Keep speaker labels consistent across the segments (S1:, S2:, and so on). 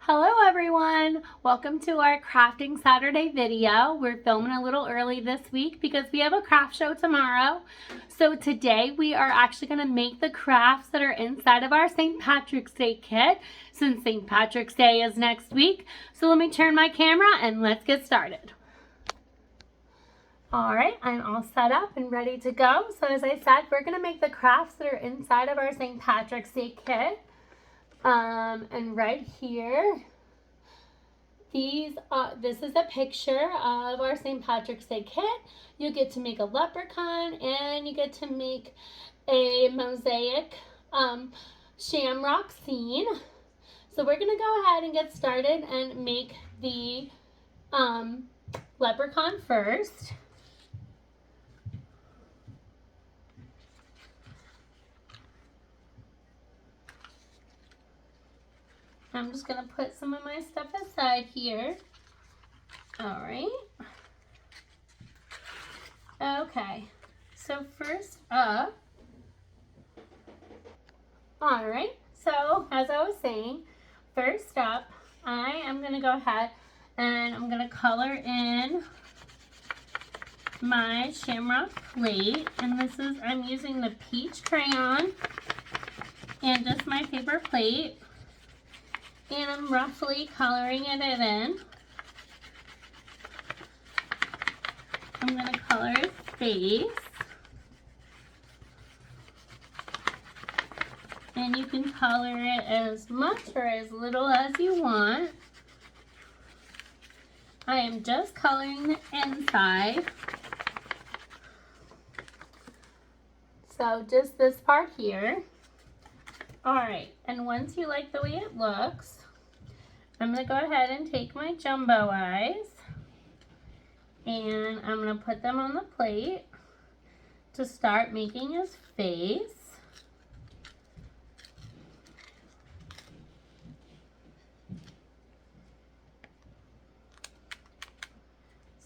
S1: Hello everyone! Welcome to our Crafting Saturday video. We're filming a little early this week because we have a craft show tomorrow. So today we are actually going to make the crafts that are inside of our St. Patrick's Day kit since St. Patrick's Day is next week. So let me turn my camera and let's get started. Alright, I'm all set up and ready to go. So as I said, we're going to make the crafts that are inside of our St. Patrick's Day kit. And right here, this is a picture of our St. Patrick's Day kit. You get to make a leprechaun and you get to make a mosaic shamrock scene. So we're going to go ahead and get started and make the leprechaun first. I'm just going to put some of my stuff aside here. All right. Okay. So first up, all right. So as I was saying, first up, I am going to go ahead and I'm going to color in my shamrock plate. And this is, I'm using the peach crayon and just my paper plate. And I'm roughly coloring it in. I'm going to color his face. And you can color it as much or as little as you want. I am just coloring the inside. So just this part here. Alright, and once you like the way it looks, I'm going to go ahead and take my jumbo eyes and I'm going to put them on the plate to start making his face.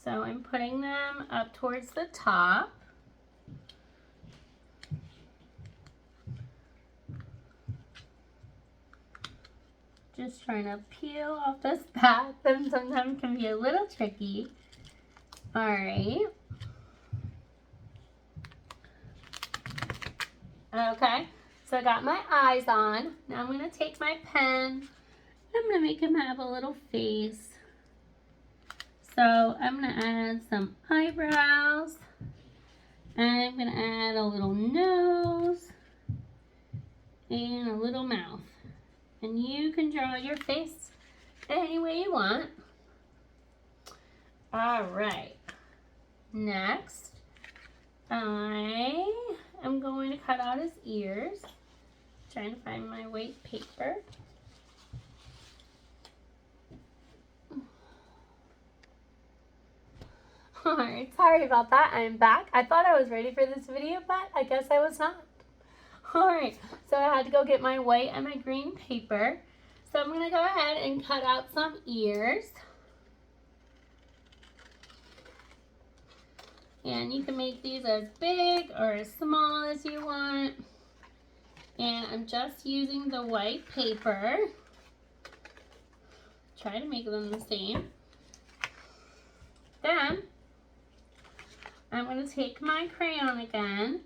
S1: So I'm putting them up towards the top. Just trying to peel off this back, and sometimes can be a little tricky. Alright. Okay, so I got my eyes on. Now I'm going to take my pen. I'm going to make him have a little face. So I'm going to add some eyebrows. And I'm going to add a little nose. And a little mouth. And you can draw your face any way you want. Alright. Next, I am going to cut out his ears. Trying to find my white paper. Alright, sorry about that. I'm back. I thought I was ready for this video, but I guess I was not. Alright, so I had to go get my white and my green paper. So I'm going to go ahead and cut out some ears. And you can make these as big or as small as you want. And I'm just using the white paper. Try to make them the same. Then, I'm going to take my crayon again.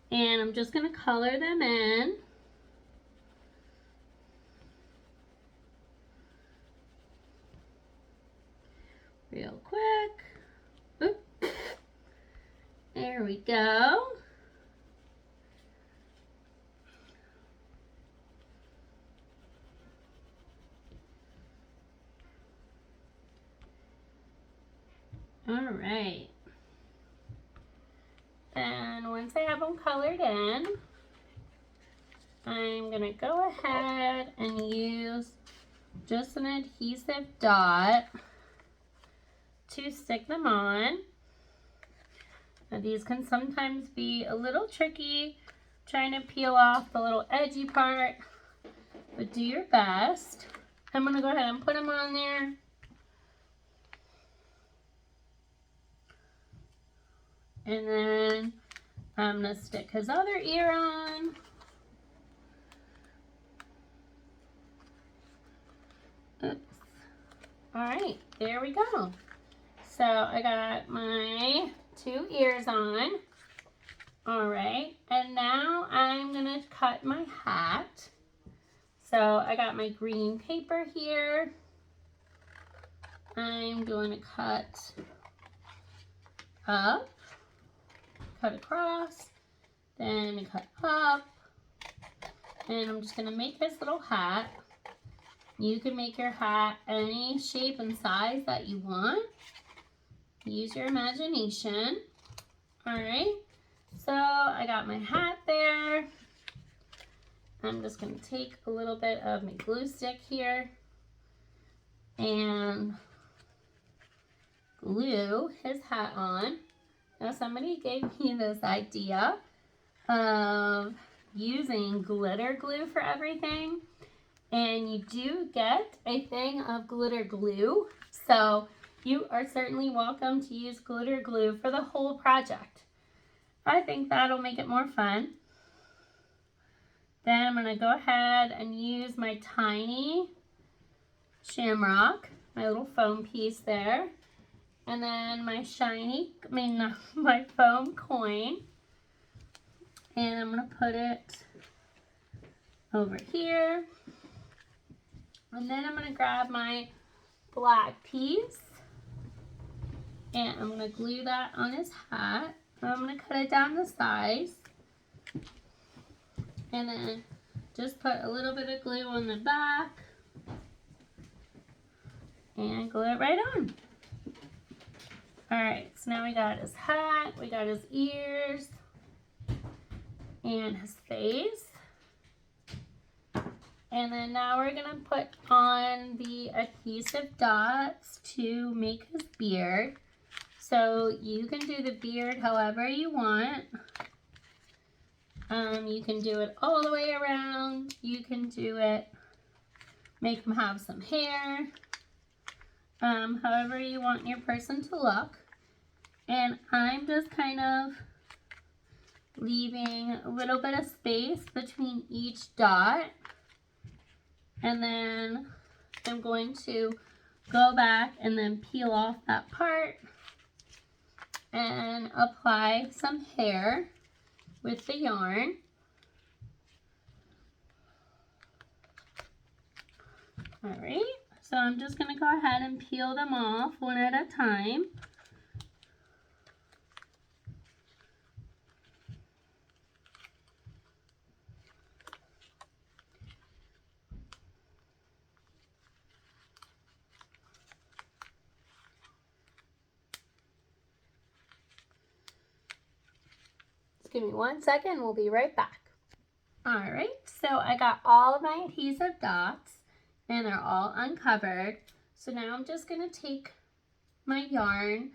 S1: And I'm just going to color them in. Real quick. Oop. There we go. All right. And once I have them colored in, I'm going to go ahead and use just an adhesive dot to stick them on. Now these can sometimes be a little tricky trying to peel off the little edgy part, but do your best. I'm going to go ahead and put them on there. And then I'm going to stick his other ear on. Oops. All right, there we go. So I got my 2 ears on. All right, and now I'm gonna cut my hat. So I got my green paper here. I'm going to cut up, cut across, then cut up, and I'm just going to make this little hat. You can make your hat any shape and size that you want. Use your imagination. Alright, so I got my hat there. I'm just going to take a little bit of my glue stick here and glue his hat on. Now somebody gave me this idea of using glitter glue for everything, and you do get a thing of glitter glue, so you are certainly welcome to use glitter glue for the whole project. I think that'll make it more fun. Then I'm going to go ahead and use my tiny Shamrock, my little foam piece there. And then my my foam coin. And I'm going to put it over here. And then I'm going to grab my black piece. And I'm going to glue that on his hat. I'm going to cut it down the size. And then just put a little bit of glue on the back. And glue it right on. Alright, so now we got his hat, we got his ears, and his face. And then now we're going to put on the adhesive dots to make his beard. So you can do the beard however you want. You can do it all the way around. You can do it, make him have some hair. However you want your person to look. And I'm just kind of leaving a little bit of space between each dot. And then I'm going to go back and then peel off that part and apply some hair with the yarn. Alright. So I'm just going to go ahead and peel them off one at a time. Just give me 1 second, we'll be right back. Alright, so I got all of my adhesive dots. And they're all uncovered. So now I'm just going to take my yarn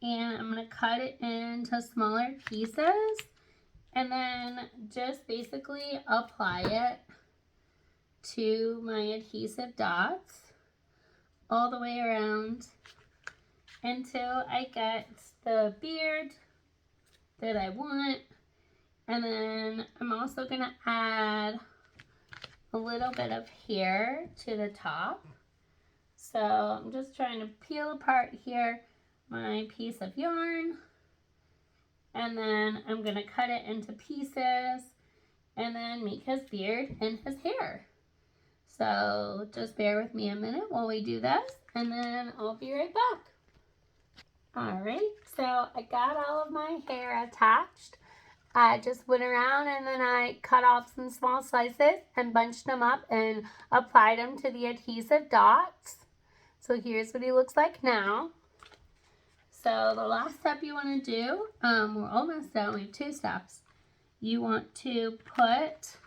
S1: and I'm going to cut it into smaller pieces and then just basically apply it to my adhesive dots all the way around until I get the beard that I want. And then I'm also going to add a little bit of hair to the top. So I'm just trying to peel apart here my piece of yarn, and then I'm going to cut it into pieces and then make his beard and his hair. So just bear with me a minute while we do this, and then I'll be right back. Alright, so I got all of my hair attached. I just went around and then I cut off some small slices and bunched them up and applied them to the adhesive dots. So here's what he looks like now. So the last step you want to do, we're almost done, we have 2 steps. You want to put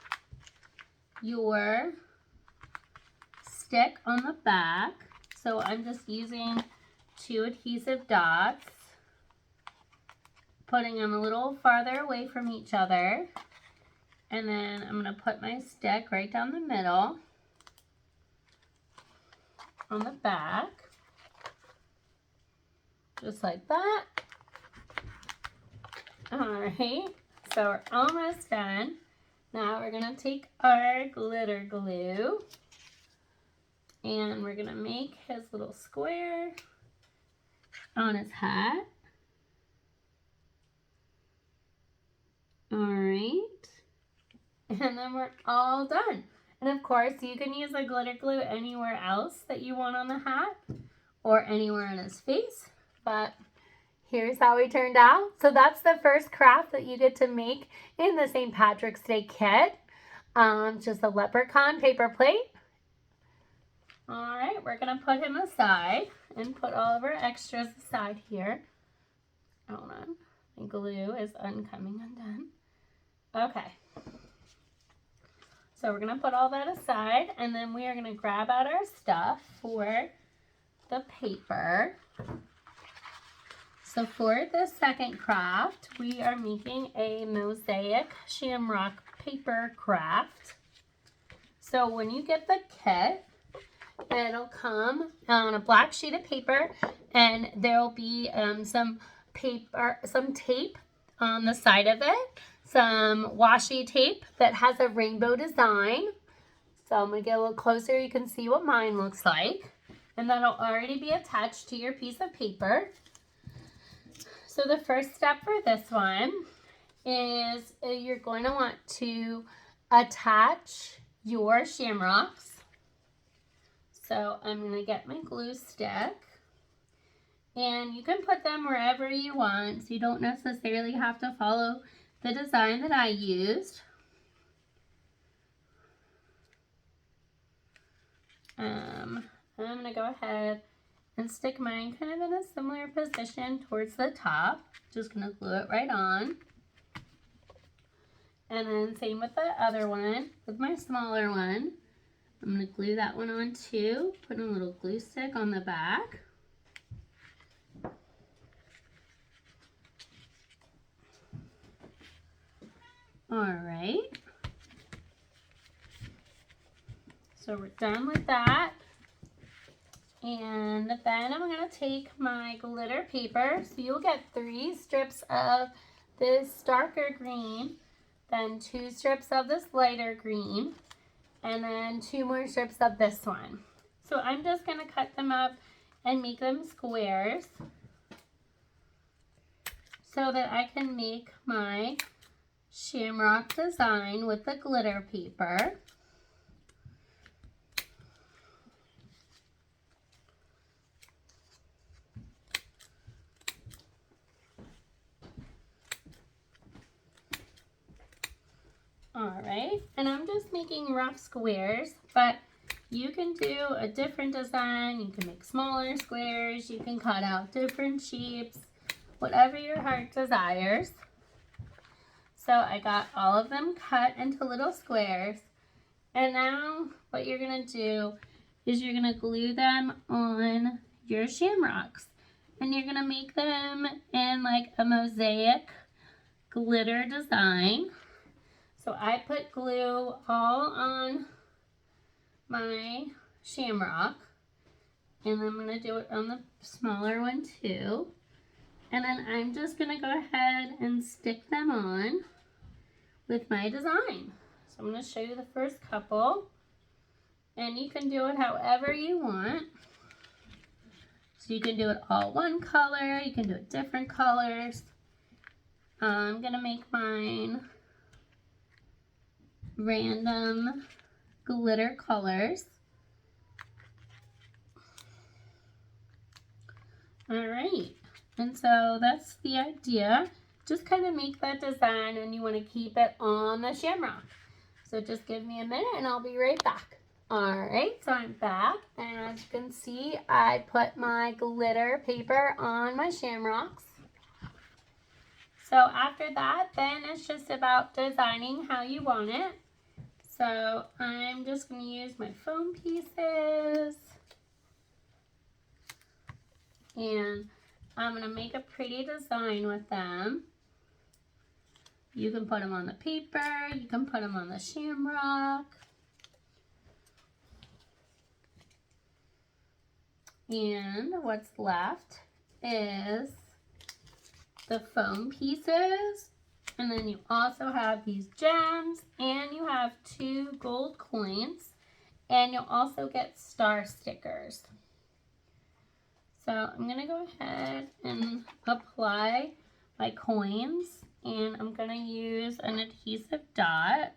S1: your stick on the back. So I'm just using 2 adhesive dots, putting them a little farther away from each other, and then I'm going to put my stick right down the middle on the back, just like that. Alright, so we're almost done. Now we're going to take our glitter glue And we're gonna make his little square on his hat. All right. And then we're all done. And of course, you can use a glitter glue anywhere else that you want on the hat or anywhere on his face. But here's how he turned out. So that's the first craft that you get to make in the St. Patrick's Day kit. Just a leprechaun paper plate. All right, we're gonna put him aside and put all of our extras aside here. Hold on, my glue is coming undone. Okay. So we're gonna put all that aside, and then we are gonna grab out our stuff for the paper. So for the second craft, we are making a mosaic shamrock paper craft. So when you get the kit, it'll come on a black sheet of paper, and there'll be some tape on the side of it, some washi tape that has a rainbow design. So I'm gonna get a little closer, you can see what mine looks like, and that'll already be attached to your piece of paper. So the first step for this one is you're going to want to attach your shamrocks. So I'm going to get my glue stick, and you can put them wherever you want, so you don't necessarily have to follow the design that I used. I'm going to go ahead and stick mine kind of in a similar position towards the top. Just going to glue it right on. And then same with the other one, with my smaller one. I'm going to glue that one on too. Put a little glue stick on the back. All right. So we're done with that. And then I'm going to take my glitter paper. So you'll get 3 strips of this darker green, then 2 strips of this lighter green, and then 2 more strips of this one. So I'm just going to cut them up and make them squares so that I can make my shamrock design with the glitter paper. All right, and I'm just making rough squares, but you can do a different design. You can make smaller squares, you can cut out different shapes, whatever your heart desires. So I got all of them cut into little squares, and now what you're gonna do is you're gonna glue them on your shamrocks, and you're gonna make them in like a mosaic glitter design. So I put glue all on my shamrock, and I'm going to do it on the smaller one too. And then I'm just going to go ahead and stick them on with my design. So I'm going to show you the first couple, and you can do it however you want. So you can do it all one color, you can do it different colors. I'm going to make mine random glitter colors. All right, and so that's the idea. Just kind of make that design, and you want to keep it on the shamrock. So just give me a minute and I'll be right back. All right, so I'm back, and as you can see, I put my glitter paper on my shamrocks. So after that, then it's just about designing how you want it. So I'm just going to use my foam pieces, and I'm going to make a pretty design with them. You can put them on the paper, you can put them on the shamrock. And what's left is the foam pieces. And then you also have these gems, and you have 2 gold coins. And you'll also get star stickers. So I'm going to go ahead and apply my coins, and I'm going to use an adhesive dot.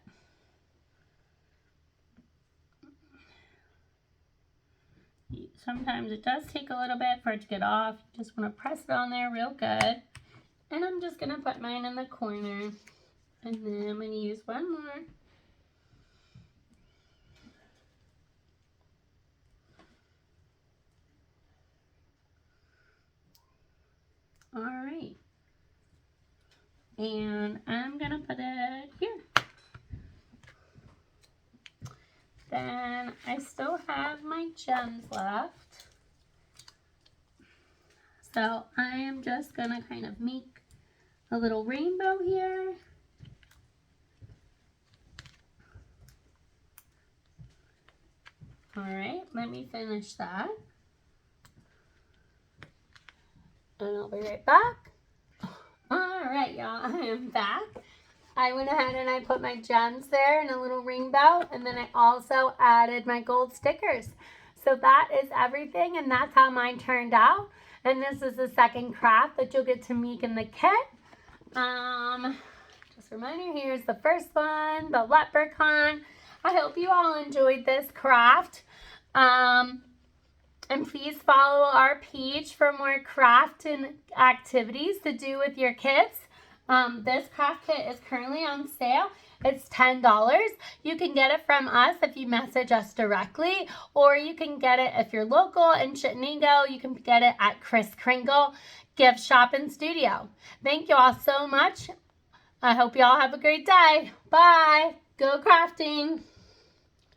S1: Sometimes it does take a little bit for it to get off. You just want to press it on there real good. And I'm just going to put mine in the corner, and then I'm going to use one more. All right, and I'm gonna put it here. Then I still have my gems left. So I am just gonna kind of make a little rainbow here. All right, let me finish that. And I'll be right back. All right, y'all, I am back. I went ahead and I put my gems there in a little rainbow, and then I also added my gold stickers. So that is everything, and that's how mine turned out. And this is the second craft that you'll get to make in the kit. Just a reminder, here's the first one, the Leprechaun. I hope you all enjoyed this craft. And please follow our page for more craft and activities to do with your kids. This craft kit is currently on sale. It's $10. You can get it from us if you message us directly, or you can get it if you're local in Chittenango. You can get it at Kris Kringle Gift Shop and Studio. Thank you all so much. I hope you all have a great day. Bye. Go crafting.